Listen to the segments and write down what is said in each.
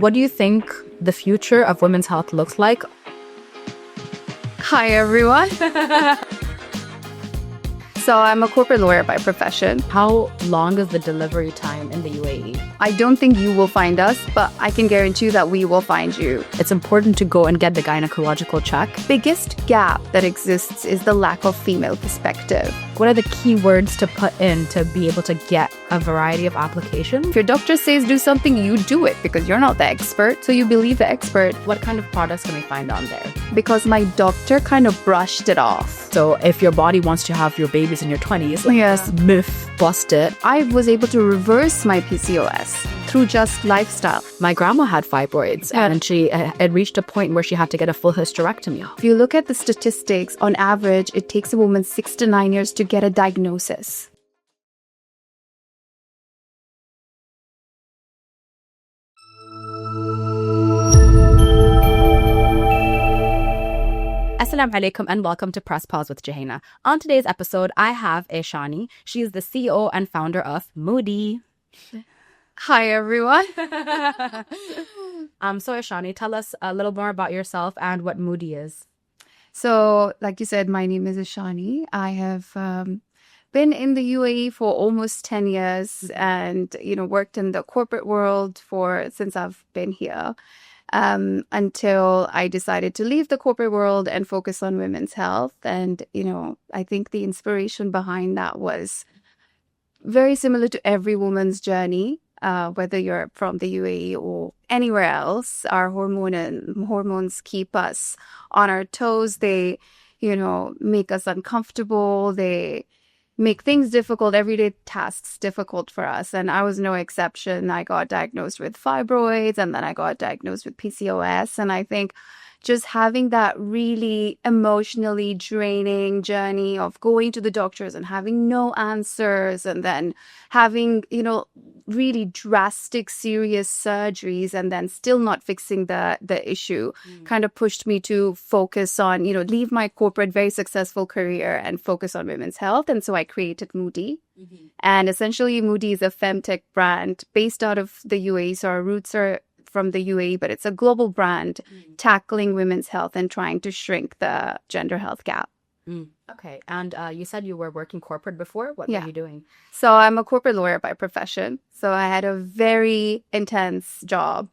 What do you think the future of women's health looks like? Hi, everyone. So I'm a corporate lawyer by profession. How long is the delivery time in the UAE? I don't think you will find us, but I can guarantee you that we will find you. It's important to go and get the gynecological check. Biggest gap that exists is the lack of female perspective. What are the key words to put in to be able to get a variety of applications? If your doctor says do something, you do it because you're not the expert, so you believe the expert. What kind of products can we find on there? Because my doctor kind of brushed it off. So if your body wants to have your babies in your 20s, Yes. this myth busted. I was able to reverse my PCOS through just lifestyle. My grandma had fibroids and she had reached a point where she had to get a full hysterectomy. If you look at the statistics, on average, it takes a woman 6 to 9 years to get a diagnosis. Assalamu alaikum and welcome to Press Pause with Jouhayna. On today's episode, I have Eshani. She is the CEO and founder of Moody. Hi, everyone. So Eshani, tell us a little more about yourself and what Moody is. So, like you said, my name is Ishani. I have been in the UAE for almost 10 years and, worked in the corporate world since I've been here. Until I decided to leave the corporate world and focus on women's health. And, I think the inspiration behind that was very similar to every woman's journey, whether you're from the UAE or anywhere else. Our hormones keep us on our toes. They, make us uncomfortable. They make things difficult, everyday tasks difficult for us. And I was no exception. I got diagnosed with fibroids and then I got diagnosed with PCOS. And I think just having that really emotionally draining journey of going to the doctors and having no answers and then having, really drastic, serious surgeries and then still not fixing the issue kind of pushed me to focus on, leave my corporate, very successful career and focus on women's health. And so I created Moody. And essentially, Moody is a Femtech brand based out of the UAE. So our roots are from the UAE, but it's a global brand tackling women's health and trying to shrink the gender health gap. Okay. And you said you were working corporate before. What were you doing? So I'm a corporate lawyer by profession. So I had a very intense job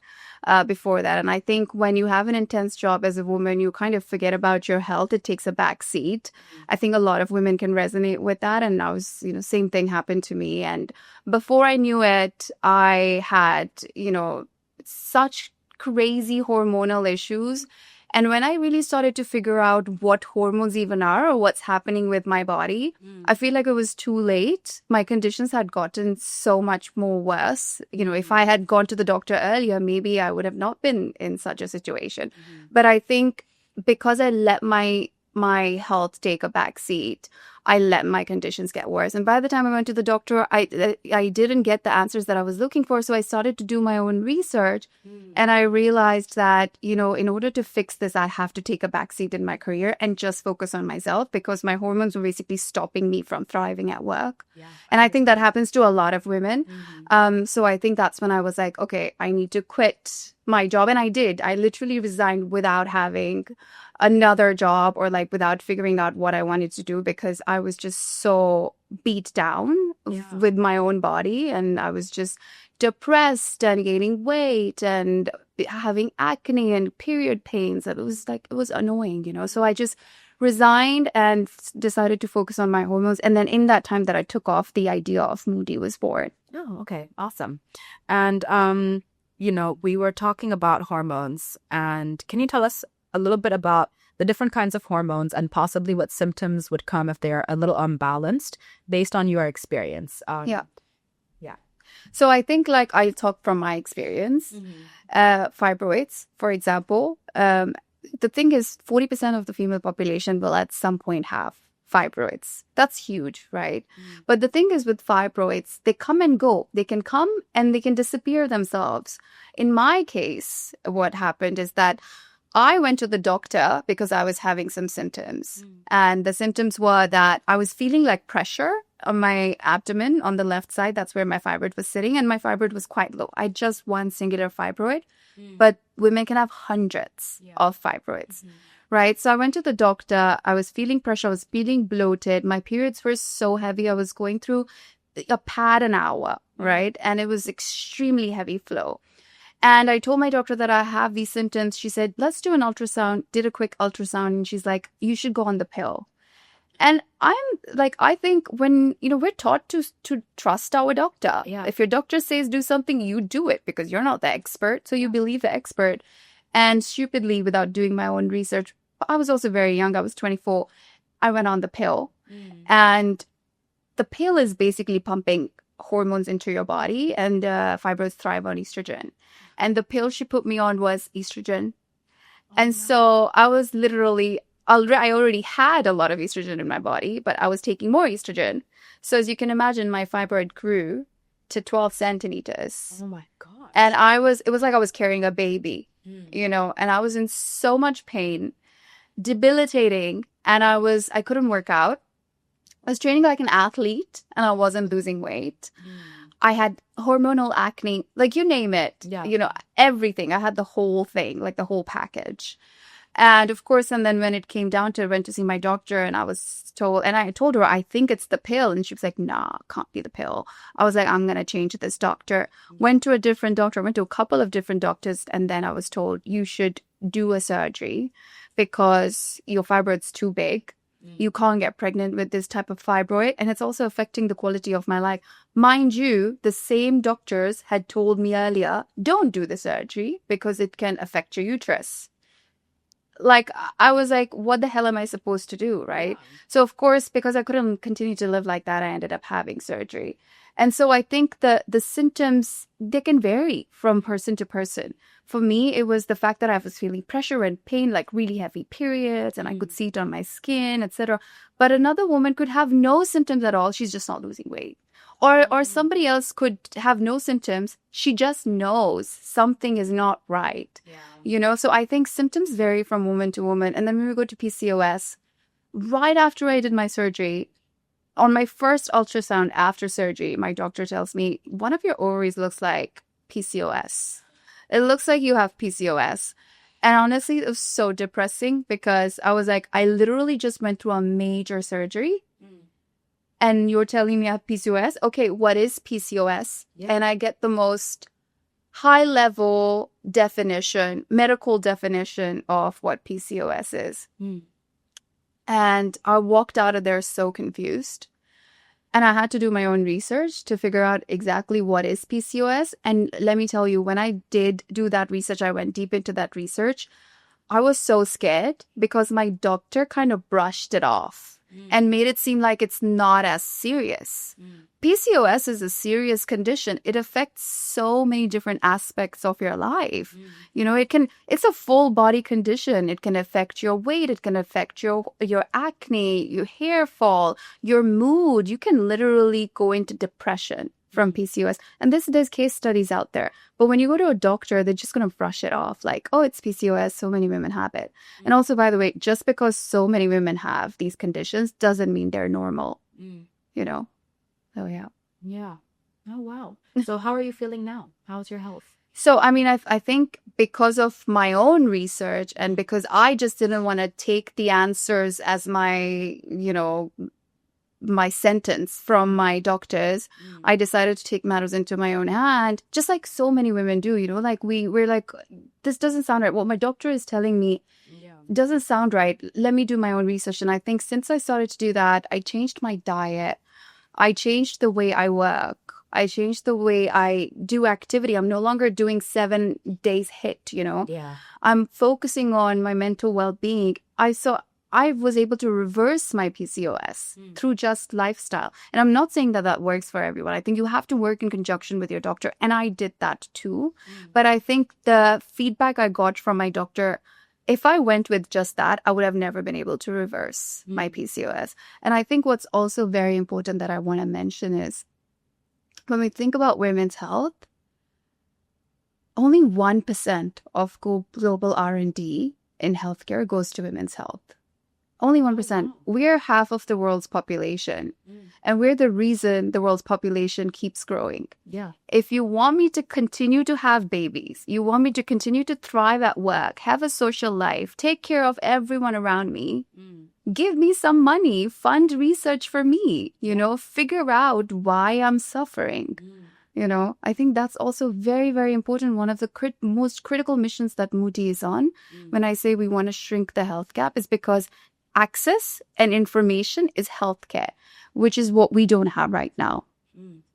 before that. And I think when you have an intense job as a woman, you kind of forget about your health. It takes a back seat. I think a lot of women can resonate with that. And I was, same thing happened to me. And before I knew it, I had, such crazy hormonal issues. And when I really started to figure out what hormones even are or what's happening with my body, I feel like it was too late. My conditions had gotten so much more worse. If I had gone to the doctor earlier, maybe I would have not been in such a situation. But I think because I let my health take a back seat, I let my conditions get worse. And by the time I went to the doctor, I didn't get the answers that I was looking for. So I started to do my own research. And I realized that, in order to fix this, I have to take a backseat in my career and just focus on myself because my hormones were basically stopping me from thriving at work. And I think that happens to a lot of women. So I think that's when I was like, okay, I need to quit my job. And I did. I literally resigned without having another job or without figuring out what I wanted to do because I was just so beat down with my own body and I was just depressed and gaining weight and having acne and period pains. It was annoying, So I just resigned and decided to focus on my hormones. And then in that time that I took off, the idea of Moody was born. Oh, okay. Awesome. And, we were talking about hormones. And can you tell us a little bit about the different kinds of hormones and possibly what symptoms would come if they're a little unbalanced based on your experience? Yeah. So I think I talk from my experience. Fibroids, for example, the thing is 40% of the female population will at some point have fibroids. That's huge, right? But the thing is with fibroids, they come and go. They can come and they can disappear themselves. In my case, what happened is that I went to the doctor because I was having some symptoms. And the symptoms were that I was feeling like pressure on my abdomen on the left side. That's where my fibroid was sitting, and my fibroid was quite low. I had just one singular fibroid, but women can have hundreds of fibroids, right? So I went to the doctor. I was feeling pressure. I was feeling bloated. My periods were so heavy. I was going through a pad an hour, right? And it was extremely heavy flow. And I told my doctor that I have these symptoms. She said, let's do an ultrasound, did a quick ultrasound. And she's like, you should go on the pill. And I'm like, I think when, we're taught to trust our doctor. Yeah. If your doctor says do something, you do it because you're not the expert. So you believe the expert. And stupidly, without doing my own research, I was also very young. I was 24. I went on the pill. And the pill is basically pumping hormones into your body, and fibroids thrive on estrogen. And the pill she put me on was estrogen. So I was literally, I already had a lot of estrogen in my body, but I was taking more estrogen. So as you can imagine, my fibroid grew to 12 centimeters. Oh my God. And it was like I was carrying a baby, and I was in so much pain, debilitating. And I couldn't work out. I was training like an athlete and I wasn't losing weight. I had hormonal acne, like you name it, everything. I had the whole thing, like the whole package. And of course, and then when it came down to it, I went to see my doctor and I told her, I think it's the pill. And she was like, nah, can't be the pill. I was like, I'm going to change this doctor. Went to a different doctor, went to a couple of different doctors. And then I was told you should do a surgery because your fibroid's too big. You can't get pregnant with this type of fibroid. And it's also affecting the quality of my life. Mind you, the same doctors had told me earlier, don't do the surgery because it can affect your uterus. Like, I was like, what the hell am I supposed to do, right? Yeah. So, of course, because I couldn't continue to live like that, I ended up having surgery. And so I think the symptoms, they can vary from person to person. For me, it was the fact that I was feeling pressure and pain, like really heavy periods, and I could see it on my skin, etc. But another woman could have no symptoms at all. She's just not losing weight. Or somebody else could have no symptoms. She just knows something is not right. Yeah. So I think symptoms vary from woman to woman. And then when we go to PCOS, right after I did my surgery, on my first ultrasound after surgery, my doctor tells me, one of your ovaries looks like PCOS. It looks like you have PCOS. And honestly, it was so depressing because I was like, I literally just went through a major surgery. And you're telling me I have PCOS? Okay, what is PCOS? Yeah. And I get the most high-level definition, medical definition of what PCOS is. And I walked out of there so confused. And I had to do my own research to figure out exactly what is PCOS. And let me tell you, when I did do that research, I went deep into that research. I was so scared because my doctor kind of brushed it off and made it seem like it's not as serious. PCOS is a serious condition. It affects so many different aspects of your life. It's a full body condition. It can affect your weight. It can affect your acne, your hair fall, your mood. You can literally go into depression from PCOS. And there's case studies out there. But when you go to a doctor, they're just going to brush it off like, oh, it's PCOS. So many women have it. And also, by the way, just because so many women have these conditions doesn't mean they're normal, So, yeah. Yeah. Oh, wow. So how are you feeling now? How's your health? So, I mean, I think because of my own research and because I just didn't want to take the answers as my, my sentence from my doctors, I decided to take matters into my own hand, just like so many women do, like we're like, this doesn't sound right. What my doctor is telling me doesn't sound right. Let me do my own research. And I think since I started to do that, I changed my diet. I changed the way I work. I changed the way I do activity. I'm no longer doing 7 days HIIT, Yeah. I'm focusing on my mental well-being. I was able to reverse my PCOS through just lifestyle. And I'm not saying that works for everyone. I think you have to work in conjunction with your doctor. And I did that too. But I think the feedback I got from my doctor, if I went with just that, I would have never been able to reverse my PCOS. And I think what's also very important that I want to mention is when we think about women's health, only 1% of global R&D in healthcare goes to women's health. Only 1%. We're half of the world's population. And we're the reason the world's population keeps growing. Yeah. If you want me to continue to have babies, you want me to continue to thrive at work, have a social life, take care of everyone around me, give me some money, fund research for me, figure out why I'm suffering. I think that's also very, very important. One of the most critical missions that Moody is on, when I say we want to shrink the health gap, is because access and information is healthcare, which is what we don't have right now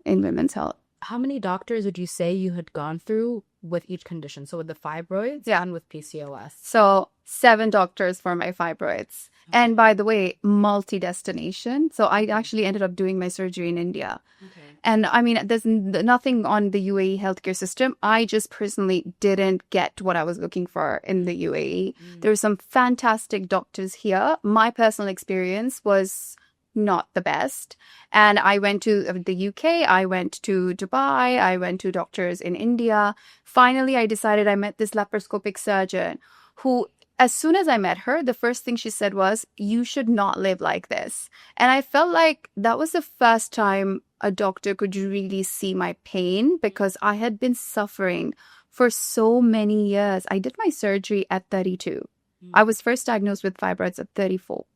in women's health. How many doctors would you say you had gone through with each condition? So with the fibroids and with PCOS? So 7 doctors for my fibroids. And by the way, multi-destination. So I actually ended up doing my surgery in India. Okay. And I mean, there's nothing on the UAE healthcare system. I just personally didn't get what I was looking for in the UAE. There were some fantastic doctors here. My personal experience was not the best. And I went to the UK, I went to Dubai, I went to doctors in India. Finally, I decided I met this laparoscopic surgeon who, as soon as I met her, the first thing she said was, you should not live like this. And I felt like that was the first time a doctor could really see my pain, because I had been suffering for so many years. I did my surgery at 32. I was first diagnosed with fibroids at 34.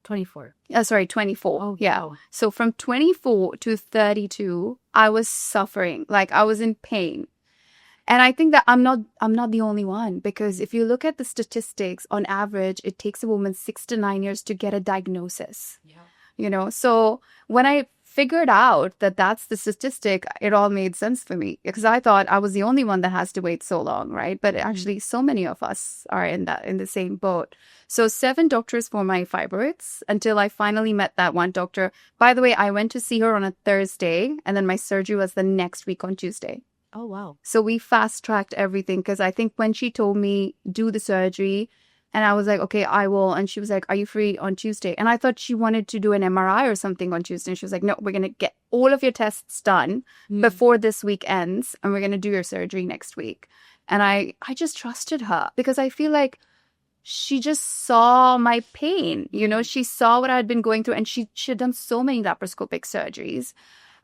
24. 24. Oh, yeah. wow. So from 24 to 32, I was suffering. Like, I was in pain. And I think that I'm not the only one, because if you look at the statistics, on average, it takes a woman 6 to 9 years to get a diagnosis. Yeah. So when I figured out that that's the statistic, it all made sense for me, because I thought I was the only one that has to wait so long, right? But actually, so many of us are in the same boat. So 7 doctors for my fibroids until I finally met that one doctor. By the way, I went to see her on a Thursday, and then my surgery was the next week on Tuesday. Oh, wow. So we fast-tracked everything, because I think when she told me do the surgery, and I was like, okay, I will. And she was like, are you free on Tuesday? And I thought she wanted to do an MRI or something on Tuesday. And she was like, no, we're going to get all of your tests done before this week ends, and we're going to do your surgery next week. And I just trusted her, because I feel like she just saw my pain. She saw what I had been going through, and she had done so many laparoscopic surgeries.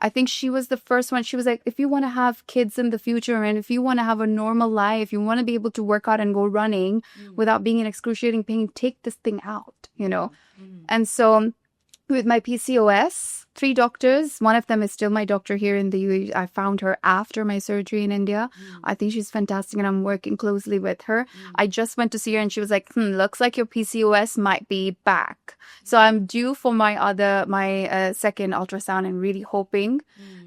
I think she was the first one. She was like, if you want to have kids in the future, and if you want to have a normal life, you want to be able to work out and go running without being in excruciating pain, take this thing out, And so with my PCOS, 3 doctors, one of them is still my doctor here in the UAE. I found her after my surgery in India. I think she's fantastic, and I'm working closely with her. I just went to see her, and she was like, looks like your PCOS might be back. So I'm due for my second ultrasound, and really hoping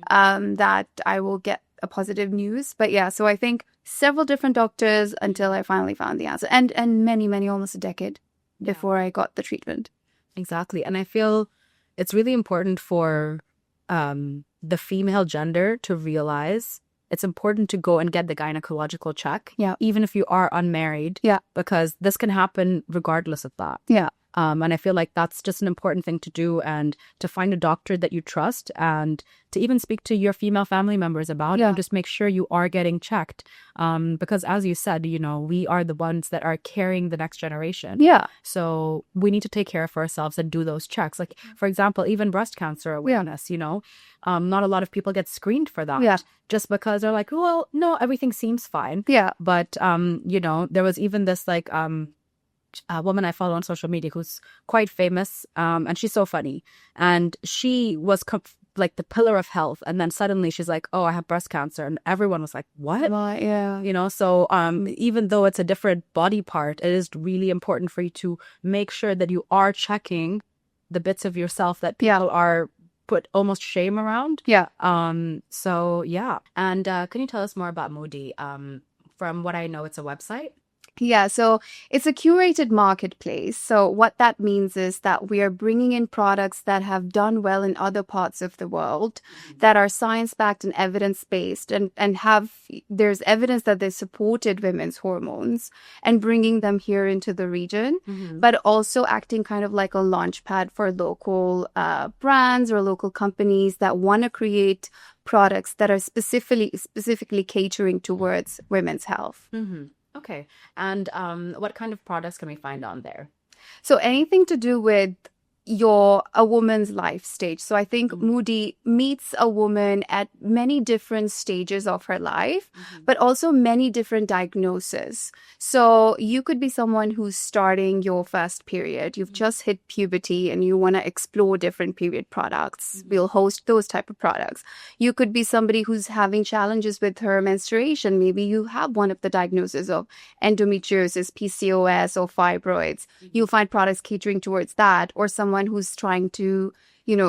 that I will get a positive news. But yeah, so I think several different doctors until I finally found the answer, and many, many, almost a decade before I got the treatment. Exactly. And I feel it's really important for the female gender to realize it's important to go and get the gynecological check, even if you are unmarried, because this can happen regardless of that. Yeah. And I feel like that's just an important thing to do, and to find a doctor that you trust, and to even speak to your female family members about it, and just make sure you are getting checked. Because as you said, we are the ones that are carrying the next generation. Yeah. So we need to take care of ourselves and do those checks. Like, for example, even breast cancer awareness, not a lot of people get screened for that. Just because they're like, well, no, everything seems fine. Yeah. But, there was even this a woman I follow on social media who's quite famous, and she's so funny, and she was like the pillar of health, and then suddenly she's like, oh, I have breast cancer, and everyone was like, what? Yeah. So even though it's a different body part, it is really important for you to make sure that you are checking the bits of yourself that people are put almost shame around. So yeah. And can you tell us more about Moody? From what I know, it's a website. Yeah, so it's a curated marketplace. So what that means is that we are bringing in products that have done well in other parts of the world, that are science-backed and evidence-based, and there's evidence that they supported women's hormones, and bringing them here into the region, but also acting kind of like a launch pad for local brands or local companies that want to create products that are specifically catering towards women's health. Okay. And what kind of products can we find on there? So anything to do with a woman's life stage. So I think Moody meets a woman at many different stages of her life, but also many different diagnoses. So you could be someone who's starting your first period. You've just hit puberty and you want to explore different period products. We'll host those type of products. You could be somebody who's having challenges with her menstruation. Maybe you have one of the diagnoses of endometriosis, PCOS, or fibroids. You'll find products catering towards that, or someone who's trying to,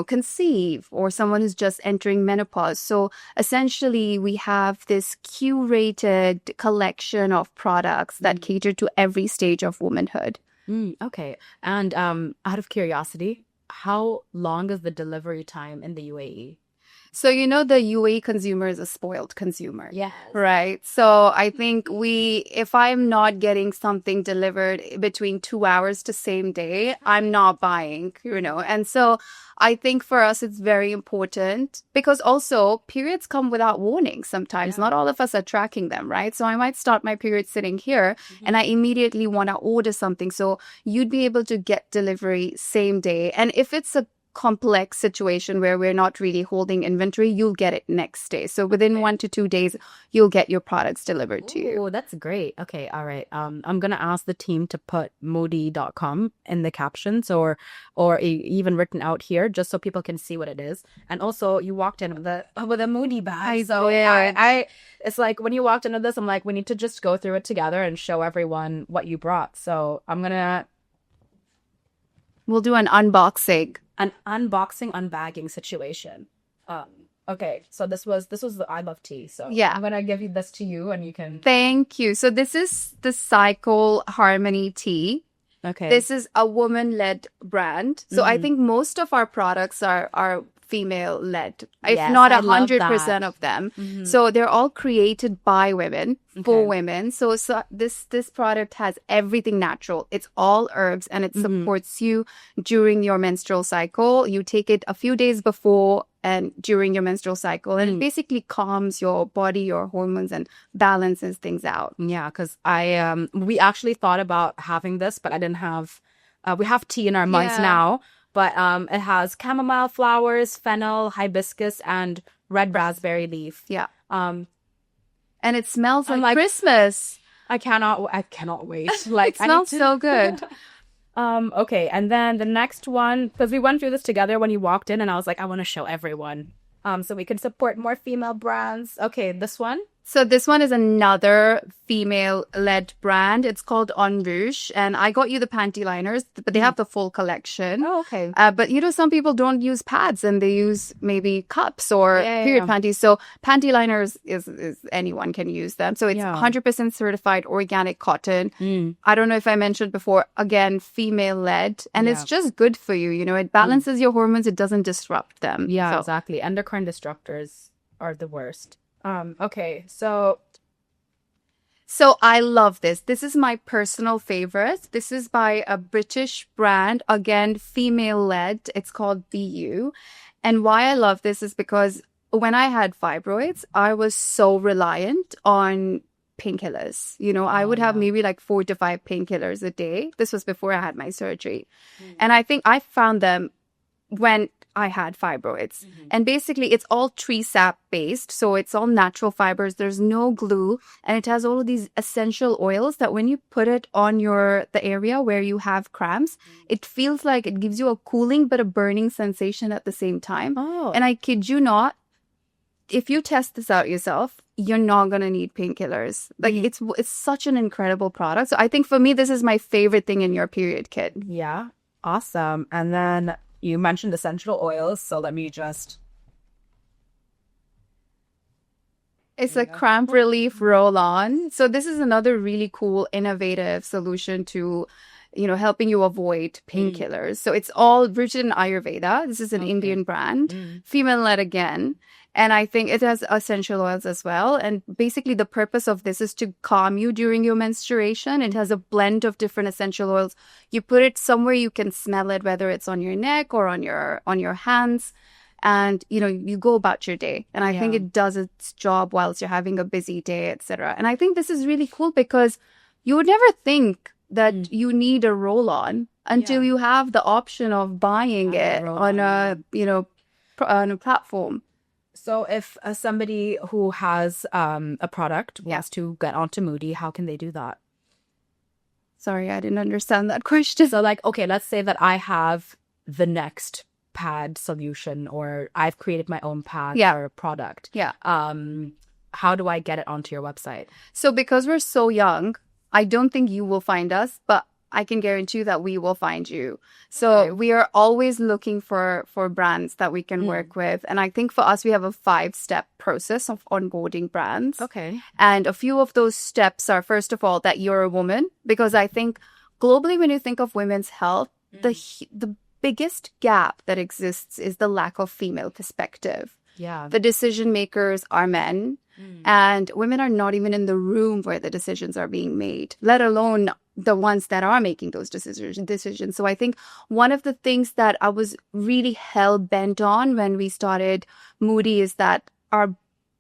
conceive, or someone who's just entering menopause. So essentially, we have this curated collection of products that cater to every stage of womanhood. Okay. And out of curiosity, how long is the delivery time in the UAE? So, the UAE consumer is a spoiled consumer. Yes. Right. So I think if I'm not getting something delivered between 2 hours to same day, I'm not buying, And so I think for us, it's very important because also periods come without warning sometimes. Not all of us are tracking them, right? So I might start my period sitting here and I immediately want to order something. So you'd be able to get delivery same day. And if it's a complex situation where we're not really holding inventory, you'll get it next day. So within 1 to 2 days, you'll get your products delivered to you. Oh, that's great. Okay, all right. I'm gonna ask the team to put moody.com in the captions or even written out here, just so people can see what it is. And also, you walked in with a Moody bag. So I it's like when you walked into this, I'm like, we need to just go through it together and show everyone what you brought. So we'll do an unboxing. An unboxing, unbagging situation. Okay, so this was the I love tea. So I'm gonna give you this to you, and you can. Thank you. So this is the Cycle Harmony tea. Okay, this is a woman-led brand. So I think most of our products are female-led, if not 100% of them. So they're all created by women, for women. So this product has everything natural. It's all herbs and it supports you during your menstrual cycle. You take it a few days before and during your menstrual cycle, and it basically calms your body, your hormones, and balances things out. Yeah, because we actually thought about having this, but I didn't have. We have tea in our mugs now. But it has chamomile flowers, fennel, hibiscus, and red raspberry leaf. Yeah. And it smells like Christmas. I cannot wait. Like it smells so good. Okay, and then the next one, because we went through this together when you walked in, and I was like, I want to show everyone. So we can support more female brands. Okay, this one. So this one is another female-led brand. It's called Rouge, and I got you the panty liners, but they have the full collection. Oh, okay. But some people don't use pads and they use maybe cups or period panties. So panty liners is anyone can use them. So it's 100% certified organic cotton. I don't know if I mentioned before. Again, female-led, and it's just good for you. It balances your hormones. It doesn't disrupt them. Yeah, exactly. Endocrine disruptors are the worst. Okay, so I love this. This is my personal favorite. This is by a British brand, again, female-led. It's called BU. And why I love this is because when I had fibroids, I was so reliant on painkillers. I would have maybe like 4 to 5 painkillers a day. This was before I had my surgery. And I think I found them when I had fibroids. And basically it's all tree sap based. So it's all natural fibers. There's no glue. And it has all of these essential oils that when you put it on the area where you have cramps, it feels like it gives you a cooling but a burning sensation at the same time. Oh. And I kid you not, if you test this out yourself, you're not going to need painkillers. Like it's such an incredible product. So I think for me, this is my favorite thing in your period kit. Yeah. Awesome. And then you mentioned essential oils, so let me just... It's a cramp relief roll-on. So this is another really cool, innovative solution to, helping you avoid painkillers. So it's all rooted in Ayurveda. This is an Indian brand, female-led again. And I think it has essential oils as well. And basically the purpose of this is to calm you during your menstruation. It has a blend of different essential oils. You put it somewhere you can smell it, whether it's on your neck or on your hands. And, you go about your day. And I think it does its job whilst you're having a busy day, etc. And I think this is really cool because you would never think that you need a roll-on until you have the option of buying it on on a platform. So if somebody who has a product wants to get onto Moody, how can they do that? Sorry, I didn't understand that question. So like, okay, let's say that I have the next pad solution, or I've created my own pad or product. Yeah. How do I get it onto your website? So because we're so young, I don't think you will find us, but I can guarantee you that we will find you. So we are always looking for brands that we can work with. And I think for us, we have a 5-step process of onboarding brands. Okay. And a few of those steps are, first of all, that you're a woman. Because I think globally, when you think of women's health, the biggest gap that exists is the lack of female perspective. Yeah. The decision makers are men. And women are not even in the room where the decisions are being made, let alone the ones that are making those decisions. So I think one of the things that I was really hell-bent on when we started Moody is that our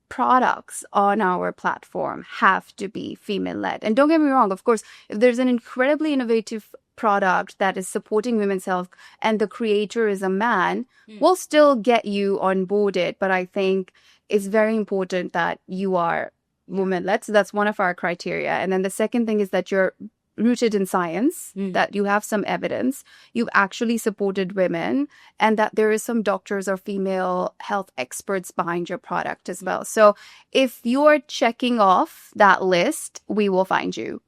products on our platform have to be female-led. And don't get me wrong, of course, if there's an incredibly innovative product that is supporting women's health and the creator is a man, we'll still get you onboarded. But I think it's very important that you are woman-led. So that's one of our criteria. And then the second thing is that you're rooted in science, that you have some evidence, you've actually supported women, and that there is some doctors or female health experts behind your product as well. So if you're checking off that list, we will find you.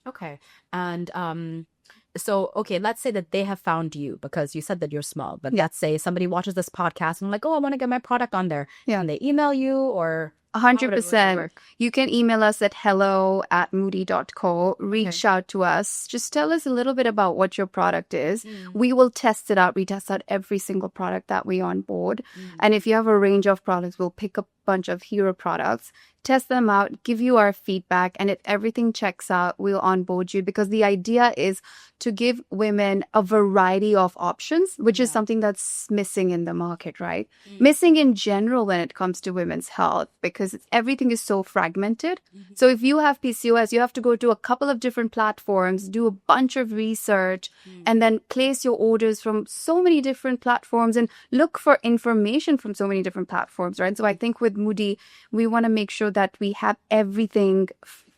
Okay. And so, okay, let's say that they have found you because you said that you're small, but let's say somebody watches this podcast and like, oh, I want to get my product on there. Yeah. And they email you, or 100%. You can email us at hello@moody.co. Reach out to us. Just tell us a little bit about what your product is. We will test it out. We test out every single product that we onboard. And if you have a range of products, we'll pick a bunch of hero products, test them out, give you our feedback. And if everything checks out, we'll onboard you, because the idea is to give women a variety of options, which is something that's missing in the market, right? Missing in general when it comes to women's health, because everything is so fragmented. So if you have PCOS, you have to go to a couple of different platforms, do a bunch of research, and then place your orders from so many different platforms and look for information from so many different platforms, right? So I think with Moody, we want to make sure that we have everything,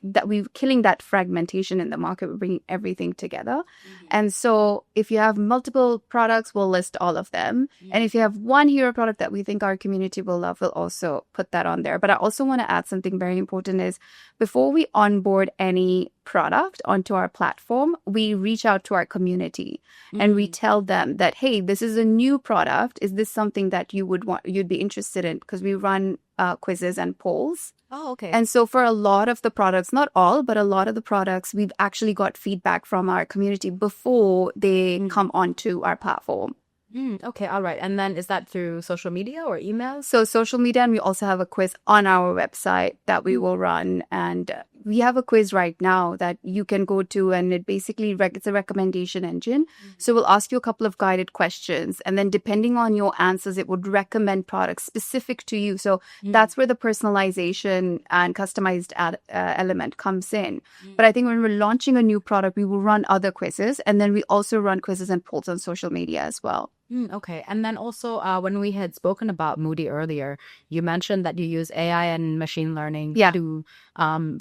that we're killing that fragmentation in the market. We're bringing everything together. And so if you have multiple products, we'll list all of them. And if you have one hero product that we think our community will love, we'll also put that on there. But I also want to add something very important is, before we onboard any product onto our platform, we reach out to our community and we tell them that, hey, this is a new product. Is this something that you'd be interested in? Because we run quizzes and polls. Oh, okay. And so for a lot of the products, not all, but a lot of the products, we've actually got feedback from our community before they come onto our platform. Okay, all right. And then is that through social media or emails? So social media, and we also have a quiz on our website that we will run. And we have a quiz right now that you can go to, and it basically it's a recommendation engine. So we'll ask you a couple of guided questions, and then depending on your answers, it would recommend products specific to you. So that's where the personalization and customized element comes in. But I think when we're launching a new product, we will run other quizzes, and then we also run quizzes and polls on social media as well. Okay. And then also when we had spoken about Moody earlier, you mentioned that you use AI and machine learning to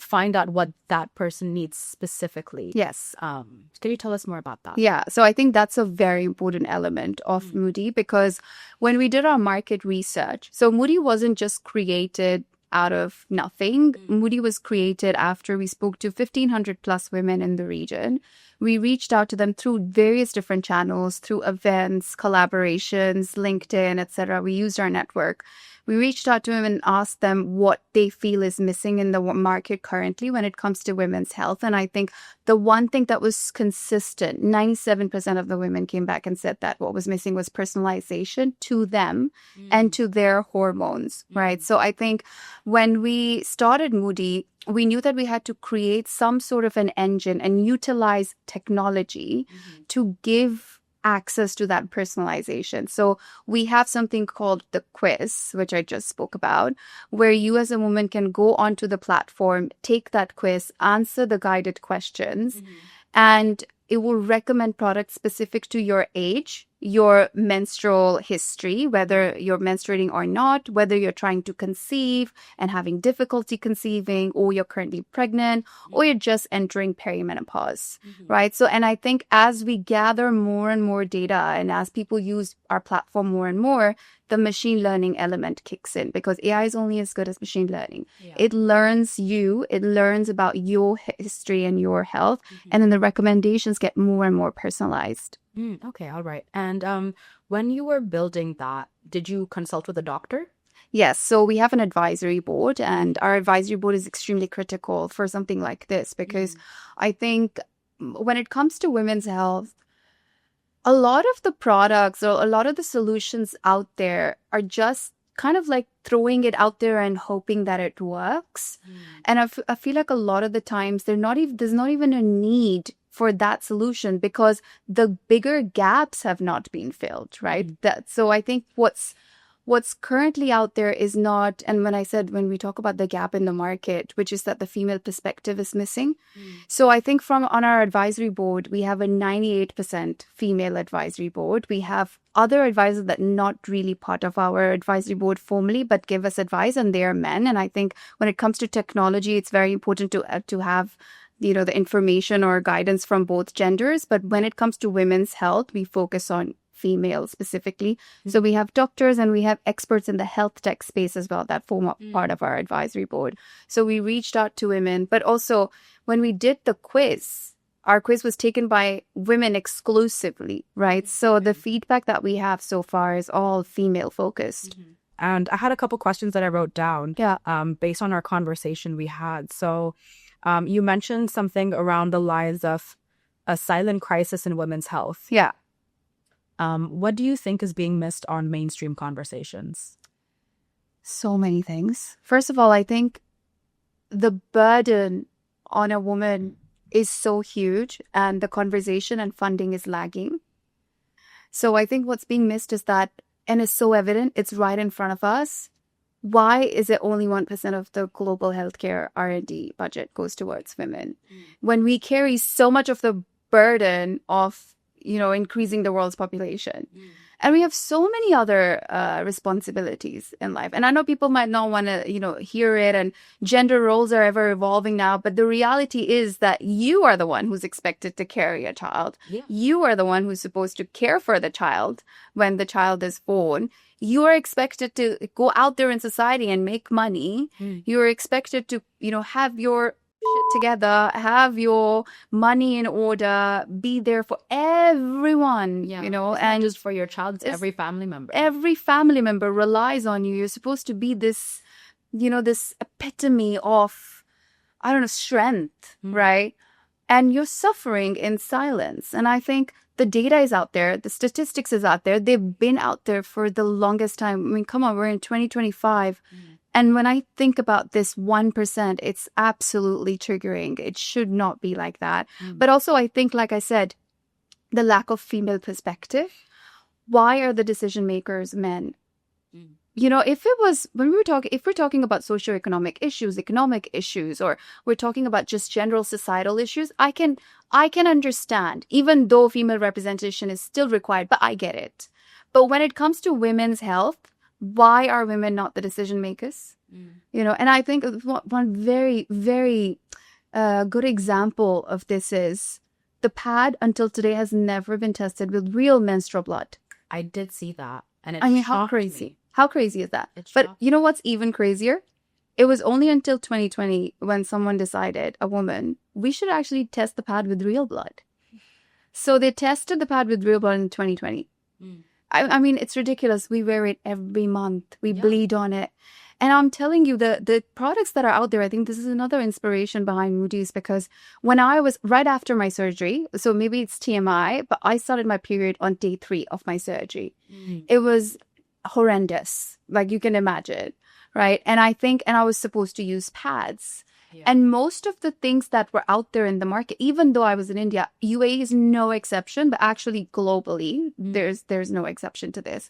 find out what that person needs specifically. Yes. Can you tell us more about that? Yeah. So I think that's a very important element of Moody, because when we did our market research, so Moody wasn't just created out of nothing. Moody was created after we spoke to 1,500 plus women in the region. We reached out to them through various different channels, through events, collaborations, LinkedIn, etc. We used our network. We reached out to them and asked them what they feel is missing in the market currently when it comes to women's health. And I think the one thing that was consistent, 97% of the women came back and said that what was missing was personalization to them and to their hormones, right? So I think when we started Moody, we knew that we had to create some sort of an engine and utilize technology to give access to that personalization. So we have something called the quiz, which I just spoke about, where you as a woman can go onto the platform, take that quiz, answer the guided questions. And it will recommend products specific to your age, your menstrual history, whether you're menstruating or not, whether you're trying to conceive and having difficulty conceiving, or you're currently pregnant, or you're just entering perimenopause, right? So, and I think as we gather more and more data and as people use our platform more and more, the machine learning element kicks in, because AI is only as good as machine learning. Yeah. It learns you, it learns about your history and your health, and then the recommendations get more and more personalized. Okay, all right. And when you were building that, did you consult with a doctor? Yes. So we have an advisory board, and our advisory board is extremely critical for something like this, because I think when it comes to women's health, a lot of the products or a lot of the solutions out there are just kind of like throwing it out there and hoping that it works. And I feel like a lot of the times there's not even a need for that solution, because the bigger gaps have not been filled, right? So I think what's currently out there is not, and when we talk about the gap in the market, which is that the female perspective is missing. So I think on our advisory board, we have a 98% female advisory board. We have other advisors that not really part of our advisory board formally, but give us advice, and they are men. And I think when it comes to technology, it's very important to have the information or guidance from both genders. But when it comes to women's health, we focus on female specifically. So we have doctors and we have experts in the health tech space as well that form part of our advisory board. So we reached out to women, but also when we did the quiz, our quiz was taken by women exclusively, right? So the feedback that we have so far is all female focused. And I had a couple questions that I wrote down based on our conversation we had. So you mentioned something around the lines of a silent crisis in women's health. Yeah. What do you think is being missed on mainstream conversations? So many things. First of all, I think the burden on a woman is so huge, and the conversation and funding is lagging. So I think what's being missed is that, and it's so evident, it's right in front of us. Why is it only 1% of the global healthcare R&D budget goes towards women? When we carry so much of the burden of increasing the world's population. And we have so many other responsibilities in life. And I know people might not want to, hear it, and gender roles are ever evolving now. But the reality is that you are the one who's expected to carry a child. Yeah. You are the one who's supposed to care for the child when the child is born. You are expected to go out there in society and make money. You are expected to, have your shit together, have your money in order, be there for everyone, and not just for your child, it's every family member. Every family member relies on you. You're supposed to be this, this epitome of, strength, right? And you're suffering in silence. And I think the data is out there. The statistics is out there. They've been out there for the longest time. I mean, come on, we're in 2025. And when I think about this 1%, it's absolutely triggering. It should not be like that. But also, I think, like I said, the lack of female perspective. Why are the decision makers men? If it was, if we're talking about socioeconomic issues, economic issues, or we're talking about just general societal issues, I can understand, even though female representation is still required, but I get it. But when it comes to women's health, why are women not the decision makers? And I think one very, very good example of this is the pad until today has never been tested with real menstrual blood. I did see that. And how crazy. How crazy is that? But you know what's even crazier? It was only until 2020 when someone decided, a woman, we should actually test the pad with real blood. So they tested the pad with real blood in 2020. I mean, it's ridiculous. We wear it every month. We bleed on it. And I'm telling you, the products that are out there, I think this is another inspiration behind Moody's, because when I was right after my surgery, so maybe it's TMI, but I started my period on day 3 of my surgery. It was horrendous, like you can imagine, right? And I was supposed to use pads. And most of the things that were out there in the market, even though I was in India, UAE is no exception, but actually globally, there's no exception to this.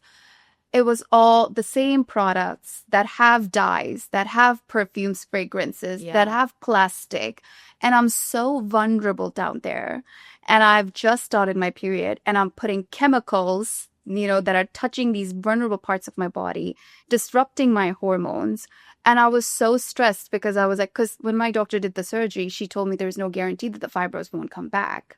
it was all the same products that have dyes, that have perfumes, fragrances, that have plastic. And I'm so vulnerable down there. And I've just started my period and I'm putting chemicals, that are touching these vulnerable parts of my body, disrupting my hormones. And I was so stressed because I was like, because when my doctor did the surgery, she told me there's no guarantee that the fibroids won't come back.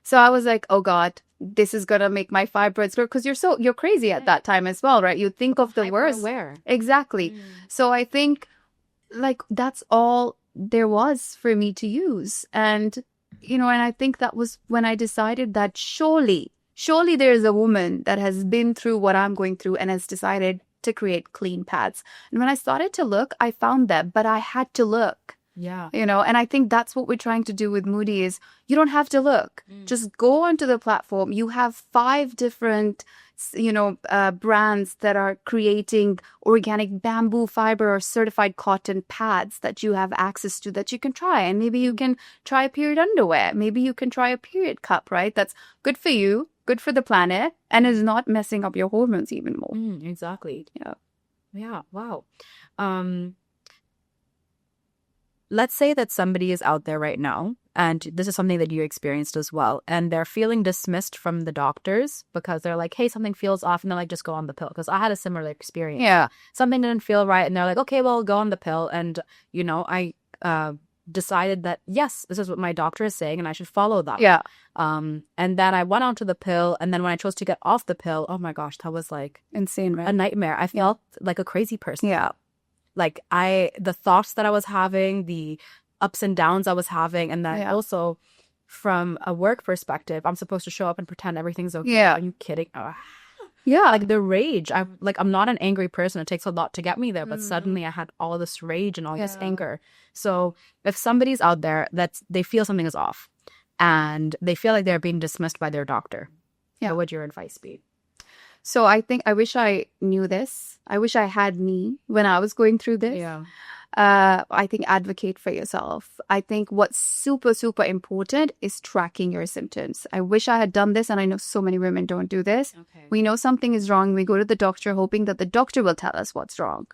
So I was like, oh God, this is going to make my fibroids grow, because you're crazy at that time as well, right? You think of the worst. Exactly. So I think that's all there was for me to use. And, and I think that was when I decided that surely there is a woman that has been through what I'm going through and has decided to create clean pads. And when I started to look, I found them, but I had to look. Yeah. And I think that's what we're trying to do with Moody is you don't have to look. Just go onto the platform. You have 5 different, brands that are creating organic bamboo fiber or certified cotton pads that you have access to that you can try. And maybe you can try a period underwear. Maybe you can try a period cup, right? That's good for you, good for the planet, and is not messing up your hormones even more. Exactly. Yeah. Yeah. Wow. Let's say that somebody is out there right now, and this is something that you experienced as well, and they're feeling dismissed from the doctors because they're like, hey, something feels off, and they're like, just go on the pill. Because I had a similar experience. Yeah. Something didn't feel right, and they're like, okay, well, go on the pill. And, I decided that, yes, this is what my doctor is saying, and I should follow that. Yeah. And then I went onto the pill, and then when I chose to get off the pill, oh my gosh, that was like insane, right? A nightmare. I felt like a crazy person. Yeah. Like the thoughts that I was having, the ups and downs I was having, and then also from a work perspective, I'm supposed to show up and pretend everything's okay. Yeah. Are you kidding? Yeah. Like the rage. I'm not an angry person. It takes a lot to get me there, but suddenly I had all this rage and all this anger. So if somebody's out there that they feel something is off and they feel like they're being dismissed by their doctor, what would your advice be? So I think I wish I knew this. I wish I had me when I was going through this. Yeah. I think advocate for yourself. I think what's super, super important is tracking your symptoms. I wish I had done this, and I know so many women don't do this. Okay. We know something is wrong. We go to the doctor hoping that the doctor will tell us what's wrong.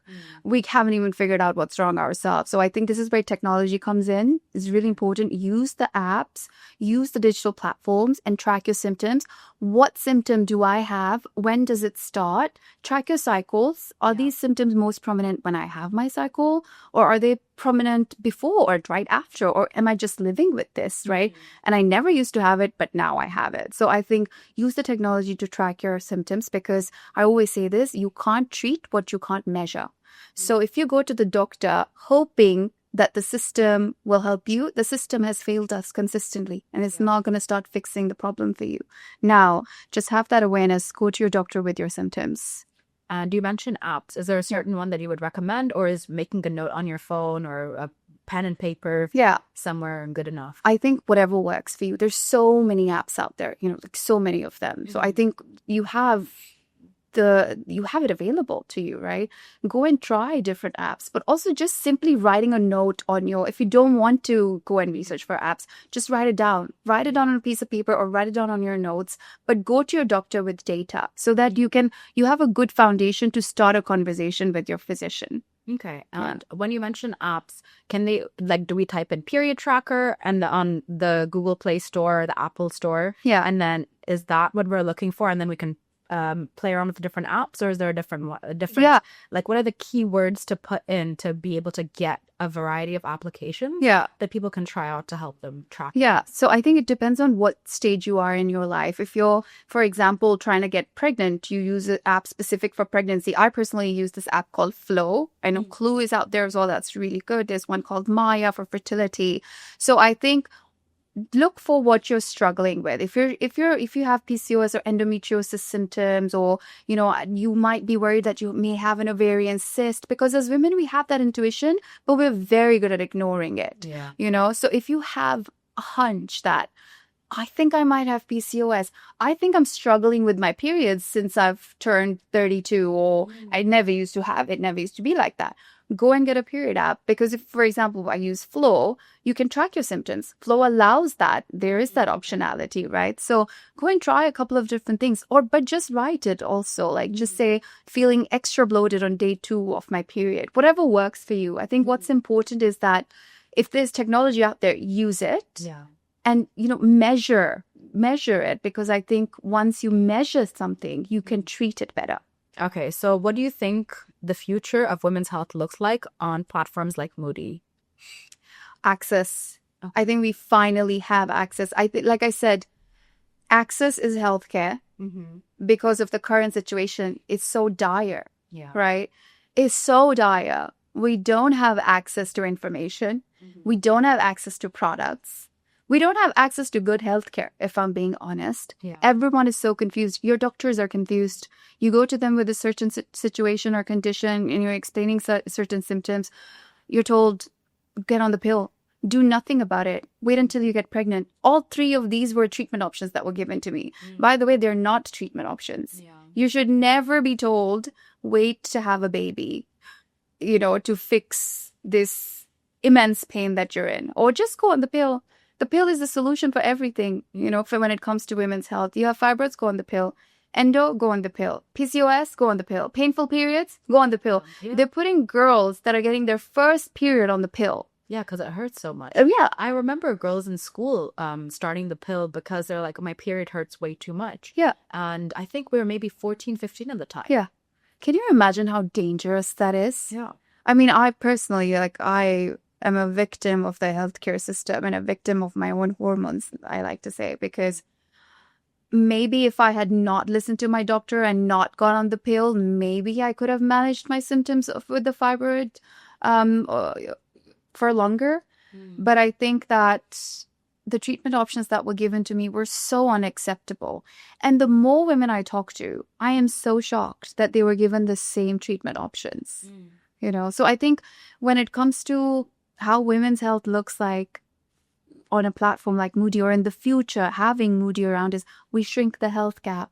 We haven't even figured out what's wrong ourselves. So I think this is where technology comes in. It's really important. Use the apps, use the digital platforms, and track your symptoms. What symptom do I have? When does it start? Track your cycles. Are these symptoms most prominent when I have my cycle? Or are they prominent before or right after? Or am I just living with this, right? And I never used to have it, but now I have it. So I think use the technology to track your symptoms, because I always say this, you can't treat what you can't measure. So if you go to the doctor hoping that the system will help you, the system has failed us consistently, and it's not going to start fixing the problem for you. Now, just have that awareness. Go to your doctor with your symptoms. And you mentioned apps. Is there a certain one that you would recommend, or is making a note on your phone or a pen and paper somewhere good enough? I think whatever works for you. There's so many apps out there, like so many of them. So I think you have it available to you, right? Go and try different apps, but also just simply writing a note on if you don't want to go and research for apps, just write it down on a piece of paper or write it down on your notes, but go to your doctor with data so that you have a good foundation to start a conversation with your physician. Okay. And when you mention apps, can they, do we type in period tracker and on the Google Play Store, the Apple Store? Yeah. And then is that what we're looking for? And then we can play around with the different apps, or is there a different what are the keywords to put in to be able to get a variety of applications that people can try out to help them track? So I think it depends on what stage you are in your life. If you're, for example, trying to get pregnant, you use an app specific for pregnancy. I personally use this app called Flow. I know Clue is out there as well. That's really good. There's one called Maya for fertility. So I think look for what you're struggling with. If you have PCOS or endometriosis symptoms, or you might be worried that you may have an ovarian cyst, because as women we have that intuition, but we're very good at ignoring it. So if you have a hunch that I think I might have PCOS, I think I'm struggling with my periods since I've turned 32, or I never used to have it, never used to be like that. go and get a period app. Because if, for example, I use Flow, you can track your symptoms. Flow allows that. There is that optionality, right? So go and try a couple of different things, but just write it also. Like just say, feeling extra bloated on day 2 of my period, whatever works for you. I think what's important is that if there's technology out there, use it. Yeah. And, measure it, because I think once you measure something, you can treat it better. Okay, so what do you think the future of women's health looks like on platforms like Moody? Access. Okay. I think we finally have access. Like I said, access is healthcare because of the current situation. It's so dire, right? It's so dire. We don't have access to information. We don't have access to products. We don't have access to good healthcare, if I'm being honest. Yeah. Everyone is so confused. Your doctors are confused. You go to them with a certain situation or condition and you're explaining certain symptoms. You're told, get on the pill. Do nothing about it. Wait until you get pregnant. All 3 of these were treatment options that were given to me. By the way, they're not treatment options. Yeah. You should never be told, wait to have a baby, to fix this immense pain that you're in. Or just go on the pill. The pill is the solution for everything, for when it comes to women's health. You have fibroids, go on the pill. Endo, go on the pill. PCOS, go on the pill. Painful periods, go on the pill. Yeah. They're putting girls that are getting their first period on the pill. Yeah, because it hurts so much. Yeah. I remember girls in school starting the pill because they're like, my period hurts way too much. Yeah. And I think we were maybe 14, 15 at the time. Yeah. Can you imagine how dangerous that is? Yeah. I mean, I personally, I am a victim of the healthcare system and a victim of my own hormones, I like to say, because maybe if I had not listened to my doctor and not gone on the pill, maybe I could have managed my symptoms with the fibroid for longer. But I think that the treatment options that were given to me were so unacceptable. And the more women I talk to, I am so shocked that they were given the same treatment options. So I think when it comes to how women's health looks like on a platform like Moody, or in the future having Moody around, is we shrink the health gap.